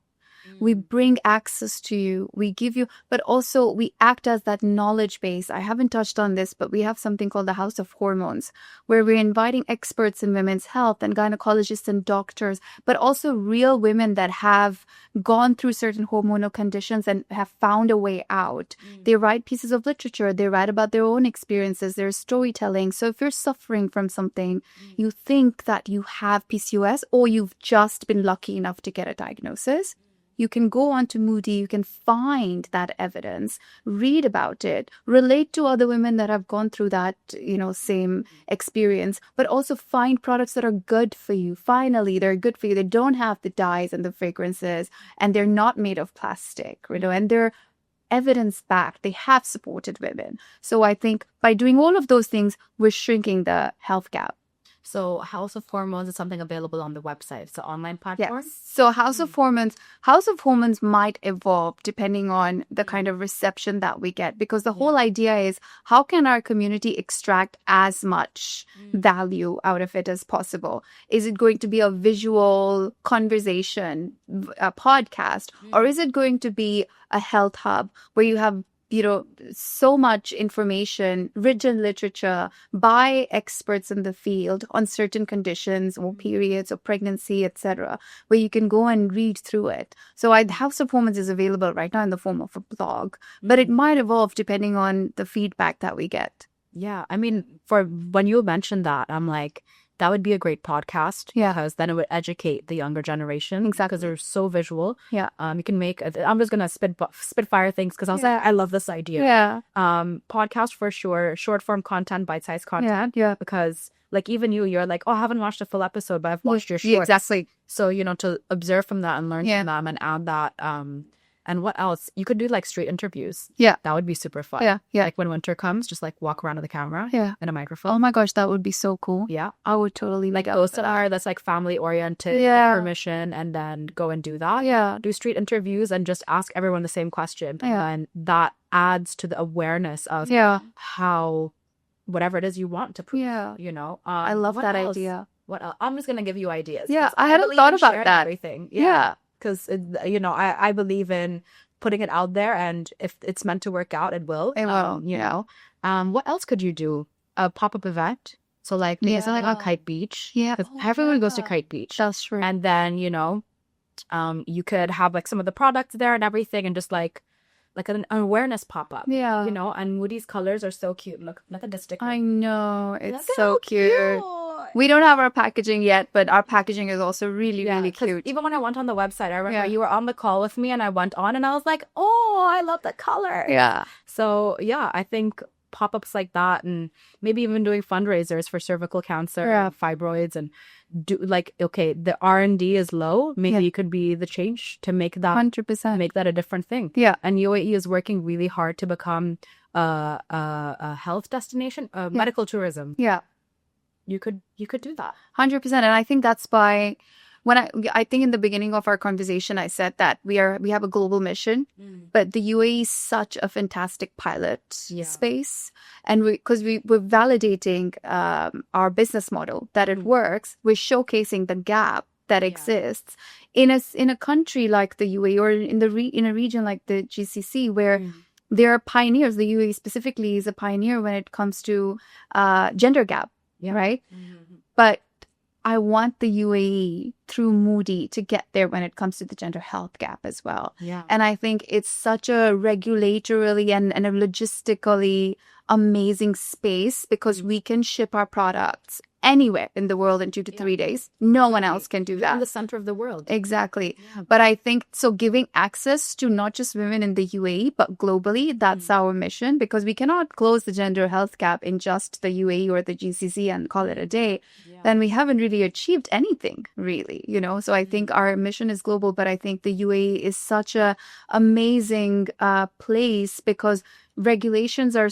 We bring access to you. We give you, but also we act as that knowledge base. I haven't touched on this, but we have something called the House of Hormones, where we're inviting experts in women's health and gynecologists and doctors, but also real women that have gone through certain hormonal conditions and have found a way out. They write pieces of literature. They write about their own experiences, their storytelling. So if you're suffering from something, you think that you have PCOS, or you've just been lucky enough to get a diagnosis, you can go on to Moody, you can find that evidence, read about it, relate to other women that have gone through that, same experience, but also find products that are good for you. Finally, they're good for you. They don't have the dyes and the fragrances, and they're not made of plastic, and they're evidence-backed. They have supported women. So I think by doing all of those things, we're shrinking the health gap. So House of Hormones is something available on the website. It's an online platform? Yes. So House of Hormones might evolve depending on the kind of reception that we get, because the whole idea is, how can our community extract as much value out of it as possible? Is it going to be a visual conversation, a podcast, or is it going to be a health hub where you have so much information, written literature by experts in the field on certain conditions or periods or pregnancy, etc., where you can go and read through it. So House of Hormones is available right now in the form of a blog, but it might evolve depending on the feedback that we get. Yeah. I mean, for when you mentioned that, I'm like, that would be a great podcast. Yeah. Because then it would educate the younger generation. Exactly. Because they're so visual. Yeah. You can make, I'm just going to spitfire things because I'll say, I love this idea. Yeah. Podcast for sure. Short form content, bite-sized content. Yeah. Because like even you're like, oh, I haven't watched a full episode, but I've watched your shorts. Yeah, exactly. So, to observe from that and learn from them and add that. And what else? You could do like street interviews. Yeah. That would be super fun. Yeah. Like when winter comes, just like walk around to the camera and a microphone. Oh my gosh, that would be so cool. Yeah. I would totally like OSLR that's like family oriented permission, and then go and do that. Yeah. Do street interviews and just ask everyone the same question. Yeah. And that adds to the awareness of how whatever it is you want to prove. Yeah. I love that else? idea. What else? I'm just gonna give you ideas. Yeah. I hadn't thought about that. Everything. Yeah. Because, I believe in putting it out there, and if it's meant to work out, it will. It will. What else could you do? A pop-up event. So like, yeah, so like on Kite Beach. Yeah. Because everyone goes to Kite Beach. That's true. And then, you know, you could have like some of the products there and everything, and just like an awareness pop-up. Yeah. You know, and Moody's colors are so cute. Look at this sticker. I know. It's Look so how cute. We don't have our packaging yet, but our packaging is also really, really 'cause cute. even when I went on the website, I remember you were on the call with me and I went on and I was like, oh, I love the color. Yeah. So yeah, I think pop-ups like that, and maybe even doing fundraisers for cervical cancer, fibroids, and do like, okay, the R&D is low. Maybe you could be the change to make that 100%. make that a different thing. Yeah. And UAE is working really hard to become a health destination, medical tourism. Yeah. You could do that. 100%. And I think that's why I think in the beginning of our conversation, I said that we have a global mission, but the UAE is such a fantastic pilot space. And because we're validating our business model, that it works, we're showcasing the gap that exists in a country like the UAE, or in a region like the GCC, where there are pioneers. The UAE specifically is a pioneer when it comes to gender gap. Yeah. Right. But I want the UAE through Moody to get there when it comes to the gender health gap as well. Yeah. And I think it's such a regulatorily and a logistically amazing space, because we can ship our products anywhere in the world in 2 to 3 days. No one else can do that. In the center of the world. Exactly. Yeah. But I think so giving access to not just women in the UAE, but globally, that's our mission, because we cannot close the gender health gap in just the UAE or the GCC and call it a day. Yeah. Then we haven't really achieved anything, really, you know? So I think our mission is global, but I think the UAE is such a amazing place, because regulations are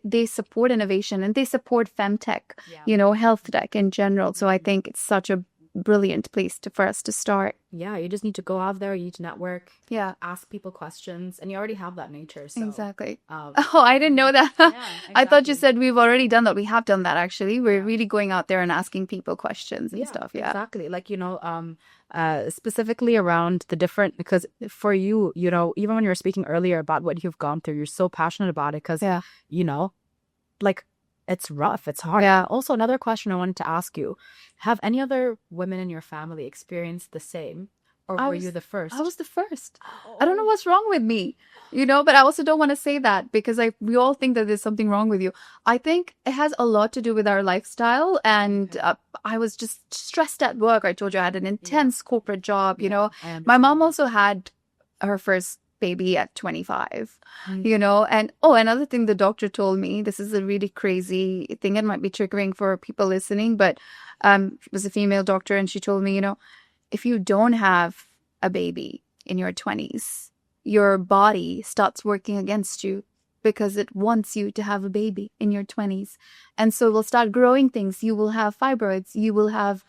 they support innovation and they support Femtech, you know, health tech in general. So I think it's such a brilliant place for us to start. Yeah, you just need to go out there, you need to network, ask people questions, and you already have that nature. So, exactly. Oh, I didn't know that. Yeah, exactly. I thought you said we've already done that. We have done that, actually. We're really going out there and asking people questions and stuff. Yeah, exactly. Like, you know, specifically around the different, because for you, you know, even when you were speaking earlier about what you've gone through, you're so passionate about it, because, you know, like, it's rough. It's hard. Yeah. Also, another question I wanted to ask you. Have any other women in your family experienced the same? Or were you the first? I was the first. Oh. I don't know what's wrong with me, you know, but I also don't want to say that, because we all think that there's something wrong with you. I think it has a lot to do with our lifestyle. And I was just stressed at work. I told you I had an intense corporate job, you know. My mom also had her first baby at 25, you know. And another thing the doctor told me, this is a really crazy thing, it might be triggering for people listening, but it was a female doctor, and she told me, you know, if you don't have a baby in your 20s, your body starts working against you, because it wants you to have a baby in your 20s, and so it will start growing things. You will have fibroids, you will have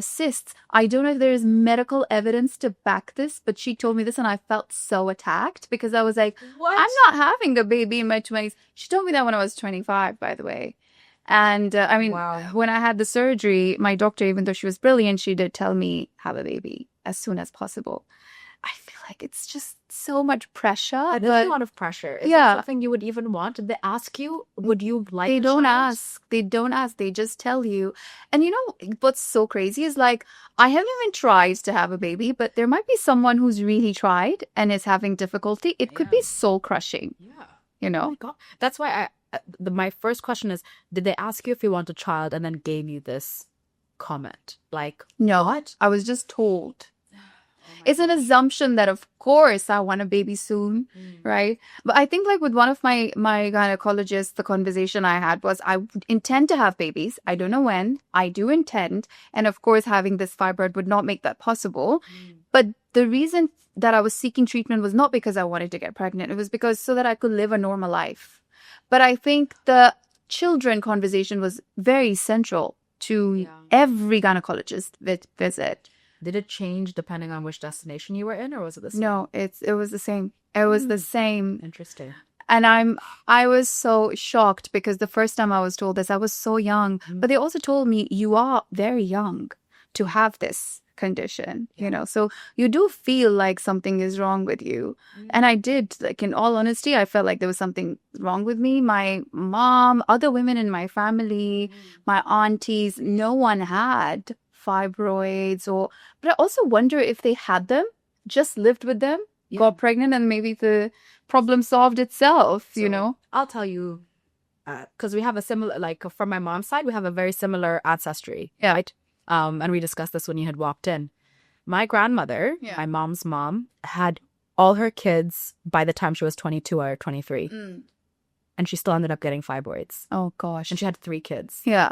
cysts. I don't know if there is medical evidence to back this, but she told me this, and I felt so attacked, because I was like, what? I'm not having a baby in my 20s. She told me that when I was 25, by the way. And I mean, when I had the surgery, my doctor, even though she was brilliant, she did tell me have a baby as soon as possible. I feel like it's just so much pressure. There's a lot of pressure. Is that something you would even want? Did they ask you? Would you like? They don't ask. They don't ask. They just tell you. And you know what's so crazy is, like, I haven't even tried to have a baby, but there might be someone who's really tried and is having difficulty. It could be soul crushing. Yeah. You know. Oh my God. That's why my first question is: did they ask you if you want a child and then gave you this comment? Like, no, what? I was just told. It's an assumption that, of course, I want a baby soon, right? But I think, like, with one of my gynecologists, the conversation I had was, I intend to have babies. I don't know when. I do intend. And, of course, having this fibroid would not make that possible. But the reason that I was seeking treatment was not because I wanted to get pregnant. It was because so that I could live a normal life. But I think the children conversation was very central to every gynecologist visit. Did it change depending on which destination you were in, or was it the same? No, it was the same. It was the same. Interesting. And I was so shocked, because the first time I was told this, I was so young. But they also told me, you are very young to have this. condition, you know, so you do feel like something is wrong with you. And I did, like, in all honesty, I felt like there was something wrong with me. My mom, other women in my family, my aunties, no one had fibroids, but I also wonder if they had them, just lived with them, got pregnant, and maybe the problem solved itself, you know. I'll tell you, because we have a similar, like, from my mom's side, we have a very similar ancestry, right? And we discussed this when you had walked in. My grandmother, my mom's mom, had all her kids by the time she was 22 or 23. And she still ended up getting fibroids. Oh, gosh. And she had 3 kids. Yeah.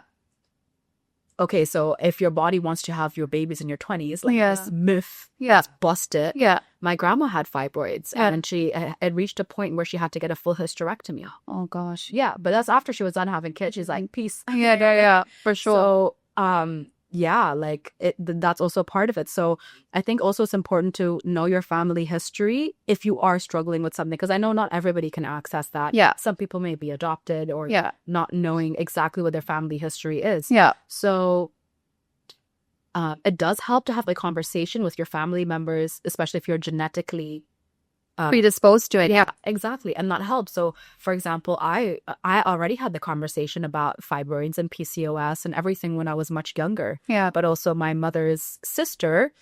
Okay, so if your body wants to have your babies in your 20s, like this myth, Yeah. busted. Yeah. My grandma had fibroids, and she had reached a point where she had to get a full hysterectomy. Oh, gosh. Yeah, but that's after she was done having kids. She's like, peace. Yeah, for sure. So, yeah, like that's also part of it. So I think also it's important to know your family history if you are struggling with something, because I know not everybody can access that. Yeah. Some people may be adopted or not knowing exactly what their family history is. Yeah. So it does help to have a conversation with your family members, especially if you're genetically predisposed to it. Yeah, exactly. And that helps. So, for example, I already had the conversation about fibroids and PCOS and everything when I was much younger. Yeah. But also my mother's sister,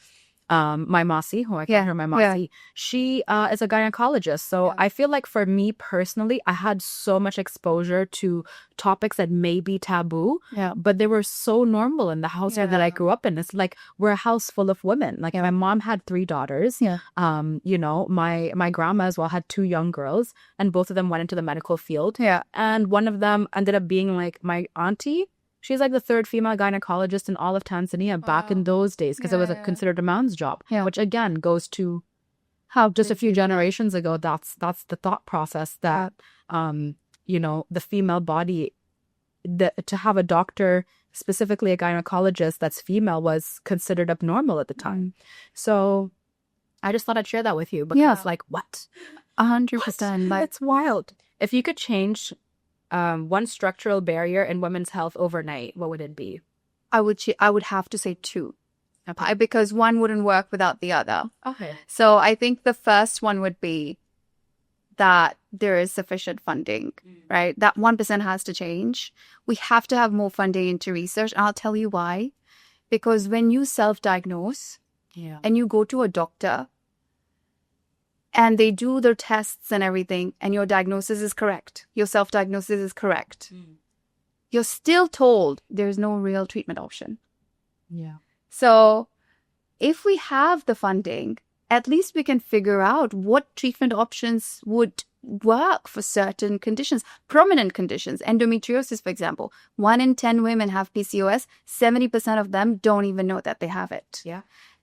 my Masi, who I call her my Masi, she is a gynecologist. So I feel like for me personally, I had so much exposure to topics that may be taboo, but they were so normal in the household that I grew up in. It's like we're a house full of women. Like my mom had 3 daughters. You know, my grandma as well had 2 young girls, and both of them went into the medical field. And one of them ended up being like my auntie. She's like the 3rd female gynecologist in all of Tanzania back in those days, because it was considered a man's job, which again goes to how just a few generations ago, that's the thought process that, you know, the female body, to have a doctor, specifically a gynecologist that's female, was considered abnormal at the time. So I just thought I'd share that with you, because like, what? 100%. Like, it's wild. If you could change one structural barrier in women's health overnight, what would it be? I would have to say 2. Okay. Because one wouldn't work without the other. Okay. So I think the first one would be that there is sufficient funding, right? That 1% has to change. We have to have more funding into research. And I'll tell you why. Because when you self-diagnose and you go to a doctor and they do their tests and everything, and your diagnosis is correct, your self-diagnosis is correct, you're still told there's no real treatment option. So if we have the funding, at least we can figure out what treatment options would work for certain conditions, prominent conditions. Endometriosis, for example. 1 in 10 women have PCOS. 70% of them don't even know that they have it.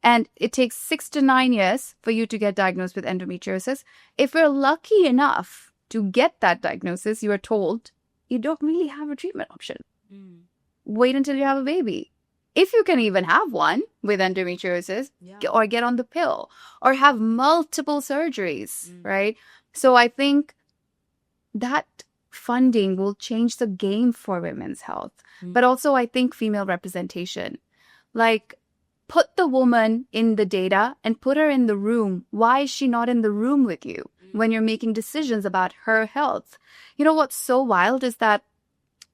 And it takes 6 to 9 years for you to get diagnosed with endometriosis. If we're lucky enough to get that diagnosis, you are told you don't really have a treatment option. Wait until you have a baby. If you can even have one with endometriosis, or get on the pill, or have multiple surgeries, right? So I think that funding will change the game for women's health. But also I think female representation. Like, put the woman in the data and put her in the room. Why is she not in the room with you when you're making decisions about her health? You know what's so wild is that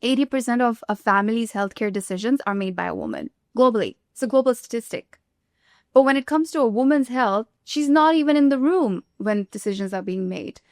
80% of a family's healthcare decisions are made by a woman globally. It's a global statistic. But when it comes to a woman's health, she's not even in the room when decisions are being made.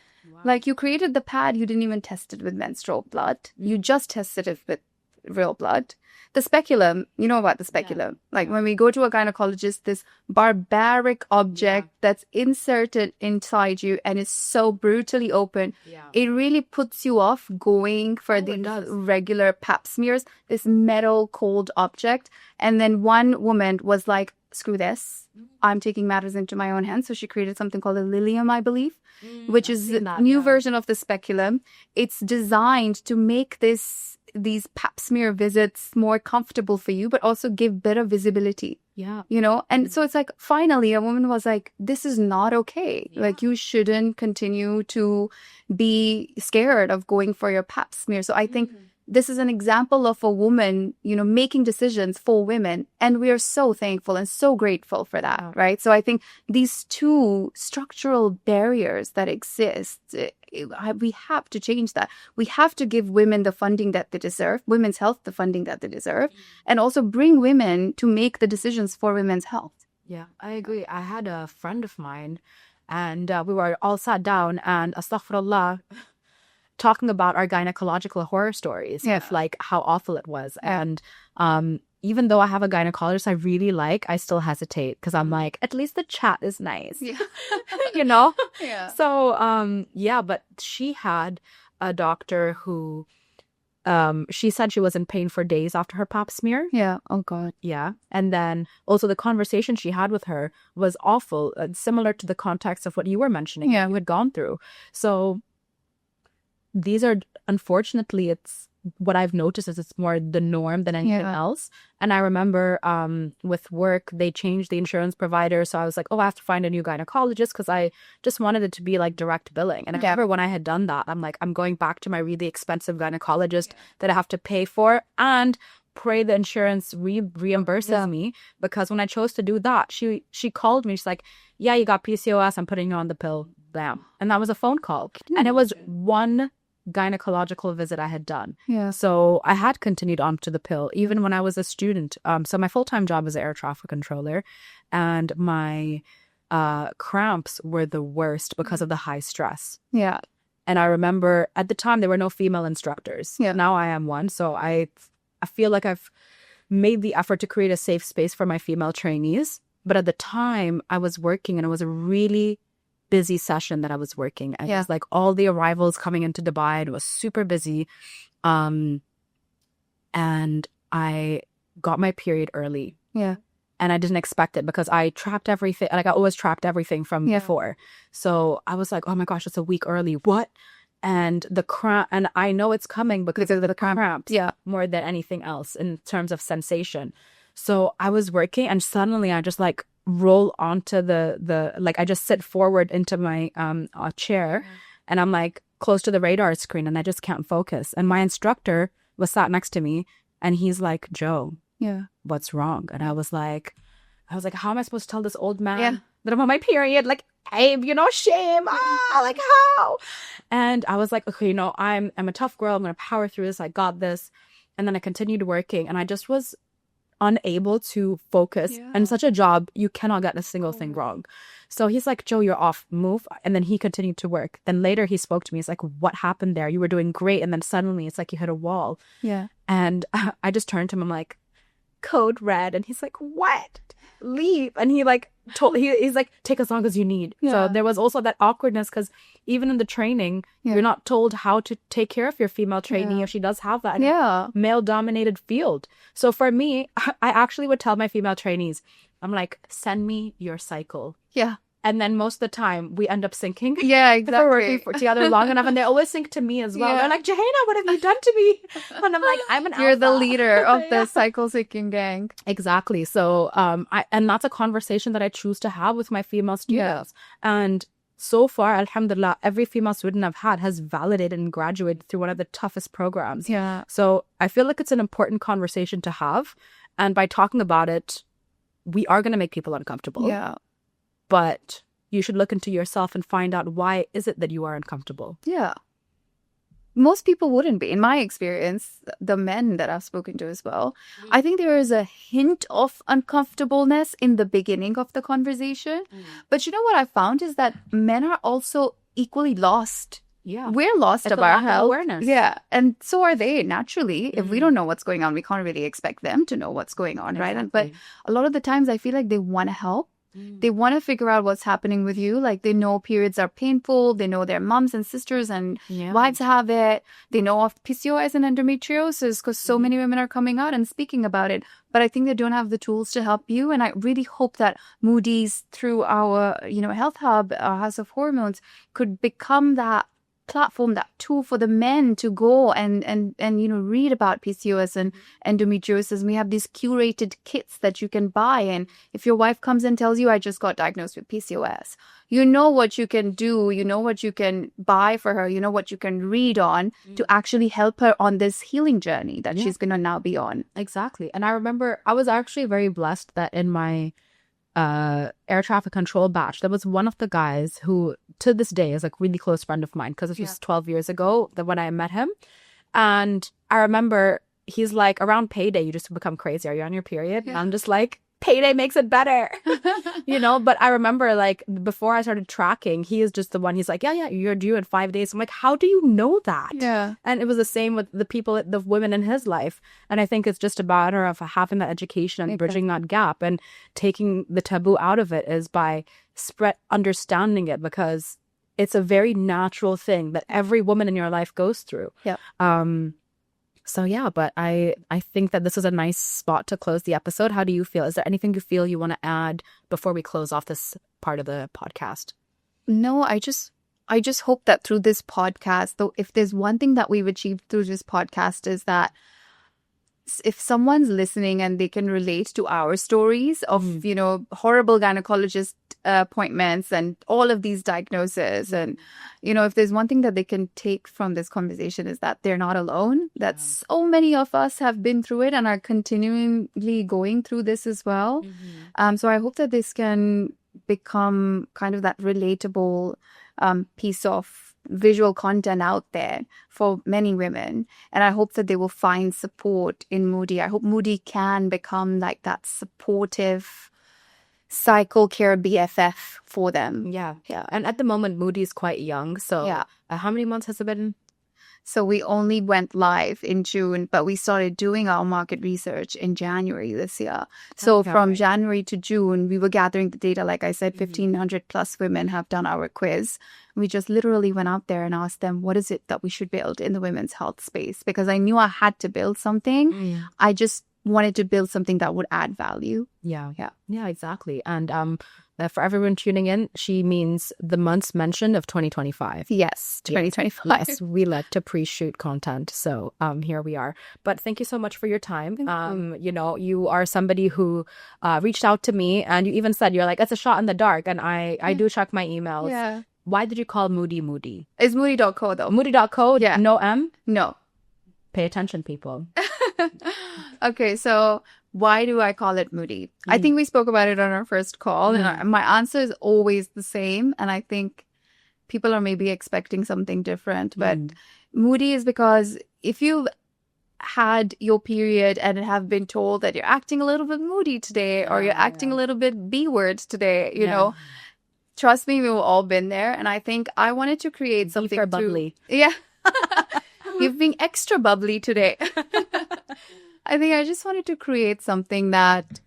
Like, you created the pad, you didn't even test it with menstrual blood. You just tested it with real blood. The speculum, you know about the speculum. When we go to a gynecologist, this barbaric object that's inserted inside you and is so brutally open, it really puts you off going for the regular pap smears, this metal cold object. And then one woman was like, screw this, I'm taking matters into my own hands. So she created something called a lilium, I believe, which is a new version of the speculum. It's designed to make these pap smear visits more comfortable for you, but also give better visibility. You know? And so it's like, finally, a woman was like, this is not okay. Like, you shouldn't continue to be scared of going for your pap smear. So I think this is an example of a woman, making decisions for women. And we are so thankful and so grateful for that, right? So I think these two structural barriers that exist, we have to change that. We have to give women the funding that they deserve, women's health the funding that they deserve, and also bring women to make the decisions for women's health. Yeah, I agree. I had a friend of mine, and we were all sat down and astaghfirullah, talking about our gynecological horror stories of like how awful it was. And even though I have a gynecologist I really like, I still hesitate because I'm like, at least the chat is nice. Yeah. Yeah. So but she had a doctor who she said she was in pain for days after her pap smear. Yeah. Oh God. Yeah. And then also the conversation she had with her was awful, similar to the context of what you were mentioning. Yeah. You had gone through. So these are, unfortunately, it's what I've noticed is it's more the norm than anything else. And I remember with work, they changed the insurance provider. So I was like, oh, I have to find a new gynecologist because I just wanted it to be like direct billing. And I remember when I had done that, I'm like, I'm going back to my really expensive gynecologist that I have to pay for and pray the insurance reimburses me, because when I chose to do that, she called me. She's like, yeah, you got PCOS. I'm putting you on the pill. Bam. And that was a phone call. And it was one gynecological visit I had done. Yeah. So I had continued on to the pill even when I was a student. So my full-time job is an air traffic controller, and my cramps were the worst because of the high stress. Yeah. And I remember at the time there were no female instructors. Yeah. Now I am one. So I feel like I've made the effort to create a safe space for my female trainees. But at the time I was working, and it was a really busy session that I was working. And it was like all the arrivals coming into Dubai, and it was super busy. And I got my period early. Yeah. And I didn't expect it because I trapped everything. Like I always trapped everything from before. So I was like, oh my gosh, it's a week early. What? And the cramp, and I know it's coming because of the cramps more than anything else in terms of sensation. So I was working, and suddenly I just like roll onto the like I just sit forward into my chair, and I'm like close to the radar screen, and I just can't focus. And my instructor was sat next to me, and he's like, Joe, what's wrong? And I was like, how am I supposed to tell this old man that I'm on my period? Like, shame. Like how? And I was like, okay, I'm a tough girl. I'm gonna power through this. I got this. And then I continued working, and I just was unable to focus. And such a job, you cannot get a single thing wrong. So he's like, Joe, you're off, move. And then he continued to work. Then later he spoke to me. He's like, what happened there? You were doing great, and then suddenly it's like you hit a wall. Yeah. And I just turned to him. I'm like, code red. And he's like, what? Leave. And he like he's like, take as long as you need. So there was also that awkwardness, because even in the training, you're not told how to take care of your female trainee if she does have that male dominated field. So for me, I actually would tell my female trainees, I'm like, send me your cycle. Yeah. And then most of the time we end up syncing. Yeah, exactly. We're working together long enough, and they always sync to me as well. They're like, Jouhayna, what have you done to me? And I'm like, I'm an You're alpha. the leader of the cycle syncing gang. Exactly. So and that's a conversation that I choose to have with my female students. And so far, alhamdulillah, every female student I've had has validated and graduated through one of the toughest programs. Yeah. So I feel like it's an important conversation to have. And by talking about it, we are going to make people uncomfortable. Yeah. But you should look into yourself and find out, why is it that you are uncomfortable? Yeah. Most people wouldn't be. In my experience, the men that I've spoken to as well, I think there is a hint of uncomfortableness in the beginning of the conversation. But you know what I found is that men are also equally lost. Yeah. We're lost about our health. Awareness. Yeah. And so are they, naturally. If we don't know what's going on, we can't really expect them to know what's going on, right? But a lot of the times I feel like they want to help. They want to figure out what's happening with you. Like, they know periods are painful. They know their moms and sisters and wives have it. They know of PCOS and endometriosis because so many women are coming out and speaking about it. But I think they don't have the tools to help you. And I really hope that Moody's, through our, Health Hub, our House of Hormones, could become that platform, that tool for the men to go and read about PCOS and endometriosis. We have these curated kits that you can buy. And if your wife comes and tells you, I just got diagnosed with PCOS, you know what you can do, you know what you can buy for her, you know what you can read on to actually help her on this healing journey that she's going to now be on. Exactly. And I remember I was actually very blessed that in my air traffic control batch, there was one of the guys who to this day is like really close friend of mine, because this was 12 years ago that when I met him. And I remember he's like, around payday, you just become crazy. Are you on your period? And I'm just like, payday makes it better, but I remember like before I started tracking, he is just the one, he's like, yeah, you're due in 5 days. I'm like, how do you know that? And it was the same with the women in his life. And I think it's just a matter of having that education and bridging that gap, and taking the taboo out of it is by understanding it, because it's a very natural thing that every woman in your life goes through. So yeah, but I think that this is a nice spot to close the episode. How do you feel? Is there anything you feel you want to add before we close off this part of the podcast? No, I just hope that through this podcast, though, if there's one thing that we've achieved through this podcast, is that if someone's listening and they can relate to our stories of, horrible gynecologist appointments and all of these diagnoses, and, if there's one thing that they can take from this conversation, is that they're not alone, that so many of us have been through it and are continually going through this as well. So I hope that this can become kind of that relatable piece of visual content out there for many women, and I hope that they will find support in Moody. I hope Moody can become like that supportive cycle care BFF for them. And at the moment Moody is quite young, so how many months has it been? So we only went live in June, but we started doing our market research in January this year. So from January to June, we were gathering the data. Like I said, 1,500 plus women have done our quiz. We just literally went out there and asked them, what is it that we should build in the women's health space? Because I knew I had to build something. I just wanted to build something that would add value. Yeah, exactly. And for everyone tuning in, she means the months mentioned of 2025. Yes, 2025. Yes, we like to pre-shoot content. So here we are. But thank you so much for your time. You are somebody who reached out to me, and you even said, you're like, it's a shot in the dark. And I do check my emails. Why did you call Moody? It's moody.co though. Moody.co? No M? No. Pay attention, people. Okay, so why do I call it Moody? I think we spoke about it on our first call, and my answer is always the same. And I think people are maybe expecting something different. But Moody is because if you've had your period and have been told that you're acting a little bit moody today, or you're acting a little bit B-word today, you know, trust me, we've all been there. And I think I wanted to create something bubbly. You're being extra bubbly today. I think I just wanted to create something that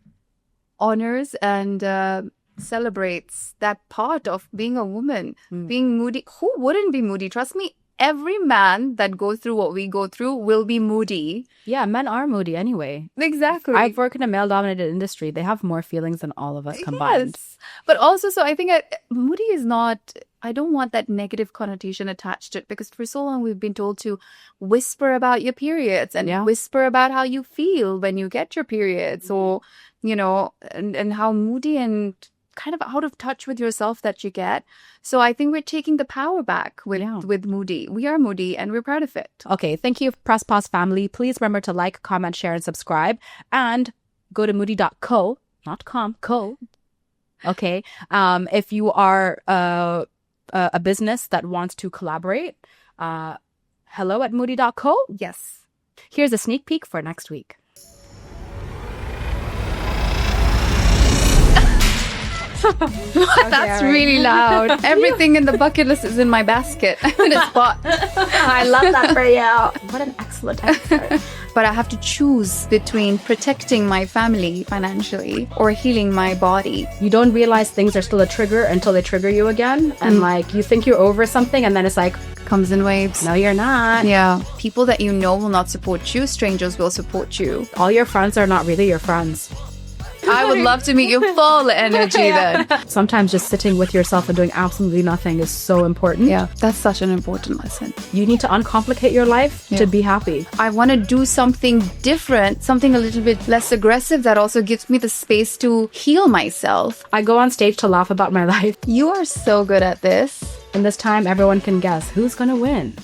honors and celebrates that part of being a woman, being moody. Who wouldn't be moody? Trust me, every man that goes through what we go through will be moody. Yeah, men are moody anyway. Exactly. I've worked in a male-dominated industry. They have more feelings than all of us combined. Yes. But also, so I think moody is not... I don't want that negative connotation attached to it, because for so long we've been told to whisper about your periods and whisper about how you feel when you get your periods, or, and how moody and kind of out of touch with yourself that you get. So I think we're taking the power back with Moody. We are Moody and we're proud of it. Okay. Thank you, Press Pause family. Please remember to like, comment, share, and subscribe, and go to moody.co, not com, co. Okay. If you are a business that wants to collaborate, hello@moody.co. Yes. Here's a sneak peek for next week. That's really loud. Everything in the bucket list is in my basket. In a spot. I love that for you. What an excellent answer. But I have to choose between protecting my family financially or healing my body. You don't realize things are still a trigger until they trigger you again. And you think you're over something, and then it's like, comes in waves. No, you're not. Yeah. People that you know will not support you. Strangers will support you. All your friends are not really your friends. I would love to meet your full energy then. Sometimes just sitting with yourself and doing absolutely nothing is so important. Yeah, that's such an important lesson. You need to uncomplicate your life to be happy. I want to do something different, something a little bit less aggressive that also gives me the space to heal myself. I go on stage to laugh about my life. You are so good at this. And this time, everyone can guess who's going to win.